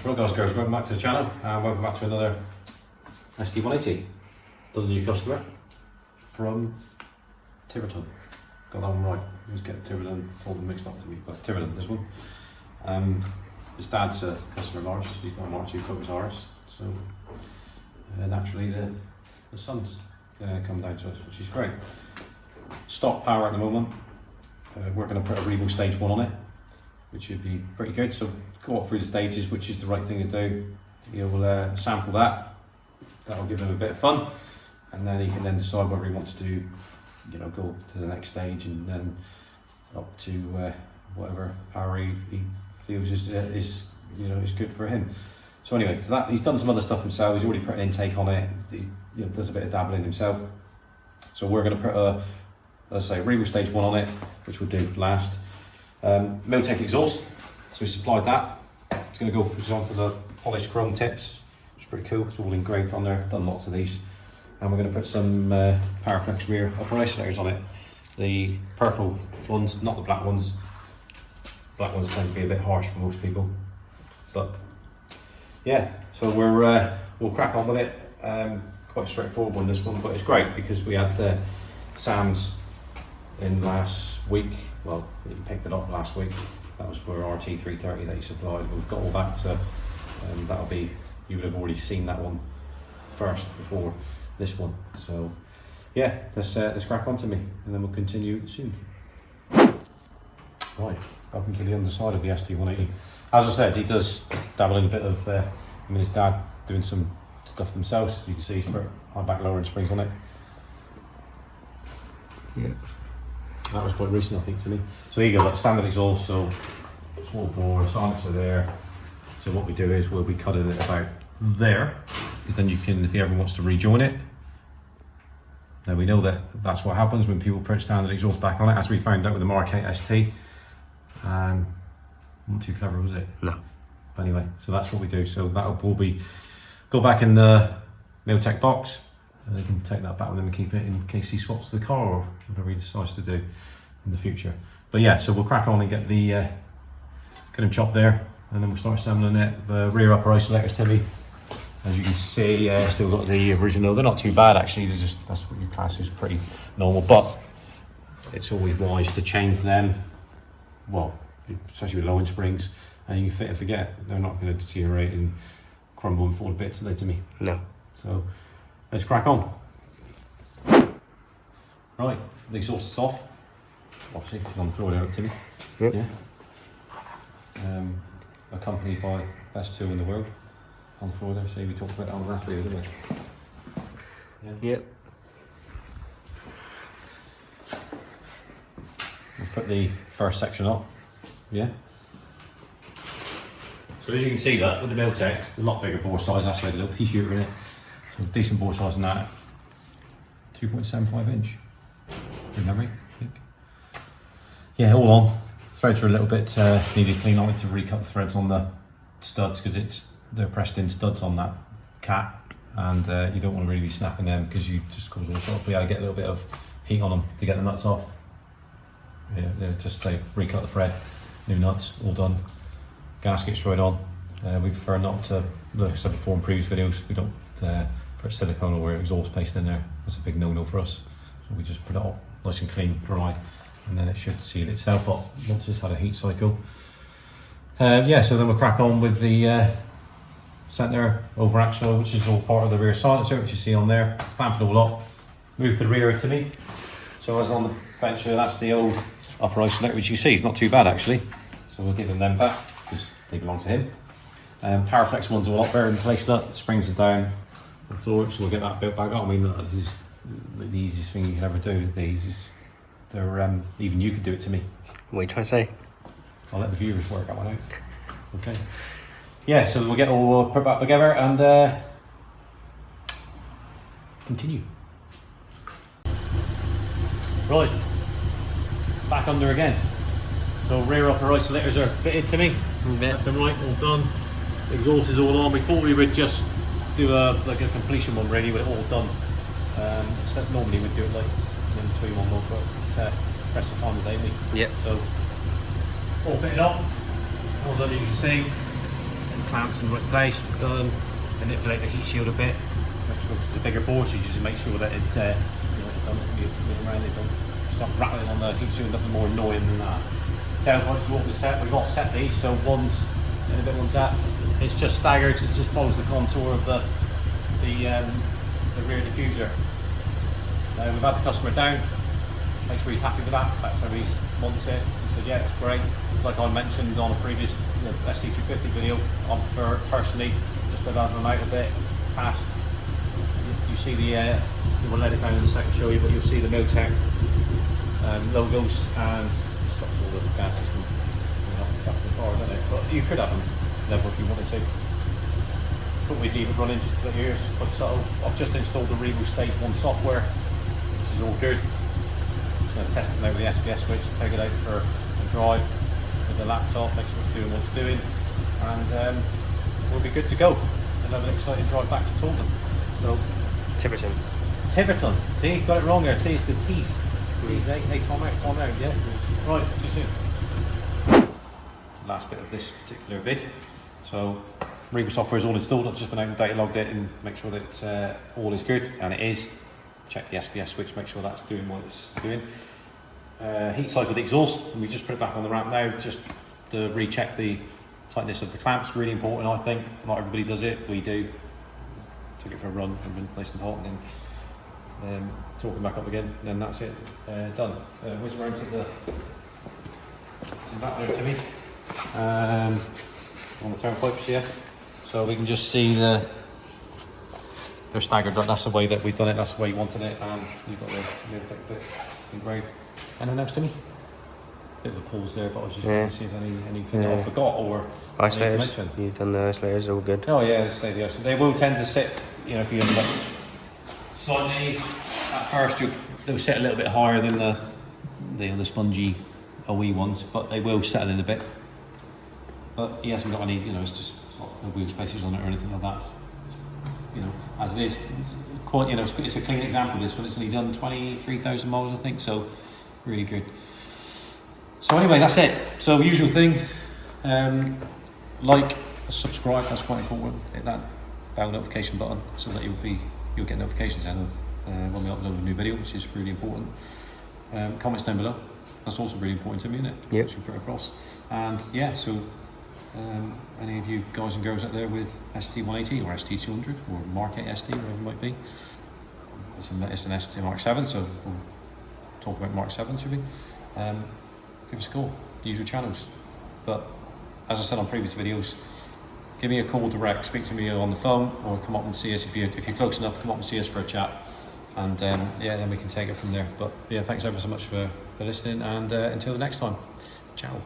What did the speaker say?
Right guys, girls, welcome back to the channel. Welcome back to another ST180. Got a new customer from Tiverton. Got that one right. I was getting Tiverton, told them mixed up to me, but Tiverton, this one. His dad's a customer of ours. He's got an MK2 Focus RS, so naturally the sun's come down to us, which is great. Stock power at the moment. We're going to put a Revo Stage 1 on it, which should be pretty good. So go up through the stages, which is the right thing to do. You'll sample that. That'll give him a bit of fun, and then he can then decide whether he wants to, you know, go to the next stage and then up to whatever power he feels is you know is good for him. So anyway, so that he's done some other stuff himself. He's already put an intake on it. He does a bit of dabbling himself. So we're going to put a, let's say, Revo Stage 1 on it, which we'll do last. Milltek exhaust, so we supplied that. It's going to go, for example, the polished chrome tips, which is pretty cool. It's all engraved on there, done lots of these. And we're going to put some Powerflex rear upper isolators on it. The purple ones, not the black ones. Black ones tend to be a bit harsh for most people. But yeah, so we'll crack on with it. Quite a straightforward one, this one, but it's great because we had Sam's in last week. Well, he picked it up last week. That was for RT330 that he supplied. We've got all that, that'll be, you would have already seen that one first before this one. So yeah, let's crack on to me and then we'll continue soon. Right, welcome to the underside of the ST180. As I said, he does dabble in a bit of, his dad doing some stuff themselves. You can see he's put high back lowering springs on it. Yeah. That was quite recent, I think, to me. So here you go, that's standard exhaust, so small bore, silencer there. So what we do is we'll be cutting it about there, because then you can, if he ever wants to rejoin it. Now we know that that's what happens when people put standard exhaust back on it, as we found out with the MK7 ST. Not too clever, was it? No. But anyway, so that's what we do. So that will be, go back in the Milltek box, and they can take that back with them and keep it in case he swaps the car or whatever he decides to do in the future. But yeah, so we'll crack on and get him chopped there, and then we'll start assembling it. The rear upper isolators, Timmy, as you can see, still got the original. They're not too bad actually. They're just, that's what your class is, pretty normal. But it's always wise to change them. Well, especially with lowering springs, and you can fit and forget. They're not going to deteriorate and crumble and fall to bits, are they, Timmy? No. So let's crack on. Right, the exhaust is off. Obviously, because I'm throwing it out, Timmy. Yep. Yeah. Accompanied by best tool in the world on the floor there. See, we talked about that on the last video, didn't we? Yeah. Yep. We've put the first section up. Yeah. So as you can see that with the Milltek, a lot bigger bore size, actually, a little pea shooter in it. So decent bore size in that. 2.75 inch. Good memory, I think. Yeah, all on. Threads are a little bit needed clean. I like to recut the threads on the studs because they're pressed in studs on that cat, and you don't want to really be snapping them because you just cause all sorts of, get a little bit of heat on them to get the nuts off. Yeah, just say recut the thread, new nuts, all done. Gasket straight on. We prefer not to, like I said before in previous videos, we don't put silicone or exhaust paste in there. That's a big no-no for us. So we just put it up nice and clean, dry, and then it should seal itself up once it's had a heat cycle. Yeah, so then we'll crack on with the centre over axle, which is all part of the rear silencer, which you see on there. Clamp it all up, move to the rear to me. So on the bench here, that's the old upper isolator, which you see is not too bad actually. So we'll give them back because they belong to him. Powerflex ones are a lot better in place. Look, the springs are down the floor, so we'll get that built back up. I mean, this is the easiest thing you can ever do. These is, they're even you could do it to me. What are you trying to say? I'll let the viewers work that one out. Okay. Yeah, so we'll get all put back together and continue. Right, back under again. So rear upper isolators are fitted to me. Left and right, all done. The exhaust is all on. We thought we would just do like a completion one really with it all done. Normally we'd do it like in between one more, but rest of the time of the day, we. Yep. So all fitted up. All done, you can see. the clamps in the right place, done. Manipulate the heat shield a bit. Make sure it's a bigger board, so you just make sure that it's you know, it don't move around, it don't stop rattling on the heat shield. Nothing more annoying than that. Tailpipes are all been set. We've offset these, so one's in a bit, one's at. It's just staggered. It just follows the contour of the rear diffuser. We've had the customer down. Make sure he's happy with that. That's how he wants it. He said, yeah, it's great. Like I mentioned on a previous ST250 video, I prefer personally just to add them out a bit past. You see the, we'll let it down in a second, show you, but you'll see the Milltek logos, and it stops all the gases from coming off the back of the car, doesn't it? But you could have them level if you wanted to. But we'd leave it running just for the ears, quite subtle. I've just installed the Revo Stage 1 software, which is all good. Just going to test it out with the SPS switch, take it out for a drive with the laptop, make sure it's doing what it's doing, and we'll be good to go. And have an exciting drive back to Taunton. So, Tiverton. Tiverton. See, got it wrong there. See, it's the T's. T's, Tom out, yeah. Right, see you soon. Last bit of this particular vid. So, Revo software is all installed. I've just been out and data logged it and make sure that all is good, and it is. Check the SPS switch, make sure that's doing what it's doing. Heat cycle the exhaust, and we just put it back on the ramp now, just to recheck the tightness of the clamps. Really important, I think. Not everybody does it, we do. Took it for a run and been nice and hot, and then torque them back up again, then that's it, done. Whiz around to the back there, Timmy. On the tailpipes here, so we can just see they're staggered. That's the way that we've done it, that's the way you wanted it, and you've got the Milltek bit engraved. Anything else, Timmy? Bit of a pause there, but I was just trying to see if anything that I forgot or I need to mention. You've done the isolators, all good. Oh yeah, let's say the isolators. They will tend to sit, you know, if you look slightly at first, they'll sit a little bit higher than the spongy OE ones, but they will settle in a bit. But he hasn't got any, you know, it's not no wheel spacers on it or anything like that. You know, as it is, quite, you know, it's a clean example of this one. It's only done 23,000 miles, I think, so really good. So anyway, that's it. So usual thing, like, subscribe, that's quite important. Hit that bell notification button so that you'll get notifications out of when we upload a new video, which is really important. Comments down below, that's also really important to me, isn't it? Yep. Which we put across. And yeah, so any of you guys and girls out there with ST180 or ST200 or Mark 8 ST, whatever it might be, it's an ST Mark 7, so we'll talk about Mark 7, should we? Give us a call, the usual channels. But as I said on previous videos, give me a call direct, speak to me on the phone, or come up and see us if you're close enough. Come up and see us for a chat, and yeah, then we can take it from there. But yeah, thanks ever so much for listening, and until the next time, ciao.